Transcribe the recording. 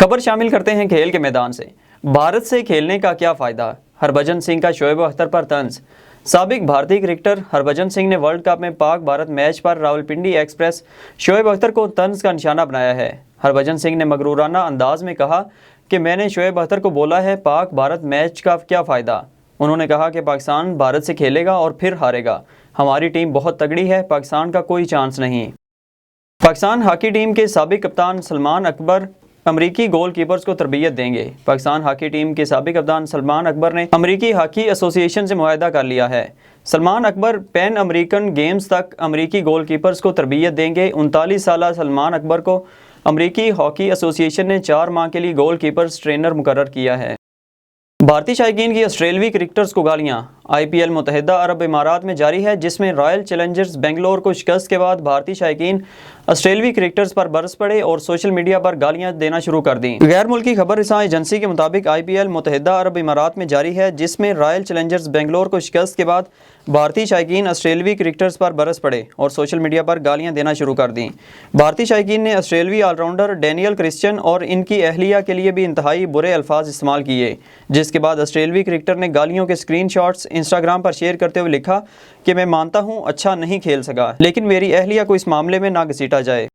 खबर शामिल करते हैं खेल के मैदान से। भारत से खेलने का क्या फ़ायदा, हरभजन सिंह का शोएब अख्तर पर तंज। साबिक भारतीय क्रिकेटर हरभजन सिंह ने वर्ल्ड कप में पाक भारत मैच पर रावलपिंडी एक्सप्रेस शोएब अख्तर को तंज का निशाना बनाया है। हरभजन सिंह ने मगरूराना अंदाज में कहा कि मैंने शोएब अख्तर को बोला है पाक भारत मैच का क्या फ़ायदा। उन्होंने कहा कि पाकिस्तान भारत से खेलेगा और फिर हारेगा। हमारी टीम बहुत तगड़ी है, पाकिस्तान का कोई चांस नहीं। पाकिस्तान हॉकी टीम के साबिक कप्तान सलमान अकबर अमरीकी गोल कीपर्स को तरबियत देंगे। पाकिस्तान हॉकी टीम के साबिक कप्तान सलमान अकबर ने अमरीकी हॉकी एसोसिएशन से मुआहदा कर लिया है। Salman Akbar pan American games तक अमरीकी गोल कीपर्स को तरबियत देंगे। 39 साल सलमान अकबर को अमरीकी हॉकी एसोसिएशन ने 4 माह के लिए गोल कीपर्स ट्रेनर मुकर्रर किया है। भारतीय शायकीन की ऑस्ट्रेलवी क्रिकेटर्स को गालियां। IPL मुत्तहिदा अरब इमारात में जारी है, जिसमें रॉयल चैलेंजर्स बेंगलोर को शिकस्त के बाद भारतीय शायकीन ऑस्ट्रेलवी क्रिकेटर्स पर बरस पड़े और सोशल मीडिया पर गालियां देना शुरू कर दी। गैर मुल्की खबर रसां एजेंसी के मुताबिक IPL मुत्तहिदा अरब इमारात में जारी है, जिसमें रॉयल चैलेंजर्स बेंगलोर को शिकस्त के बाद भारतीय शायकीन ऑस्ट्रेलवी क्रिकेटर्स पर बरस पड़े और सोशल मीडिया पर गालियां देना शुरू कर दी। भारतीय शायकीन ने ऑस्ट्रेलवी ऑलराउंडर डैनियल क्रिश्चियन और इनकी अहलिया के लिए भी इंतहाई बुरे अल्फाज इस्तेमाल किए, जिसके बाद ऑस्ट्रेलवी क्रिकेटर ने गालियों के स्क्रीनशॉट्स इंस्टाग्राम पर शेयर करते हुए लिखा कि मैं मानता हूं अच्छा नहीं खेल सका, लेकिन मेरी अहलिया को इस मामले में ना घसीटा जाए।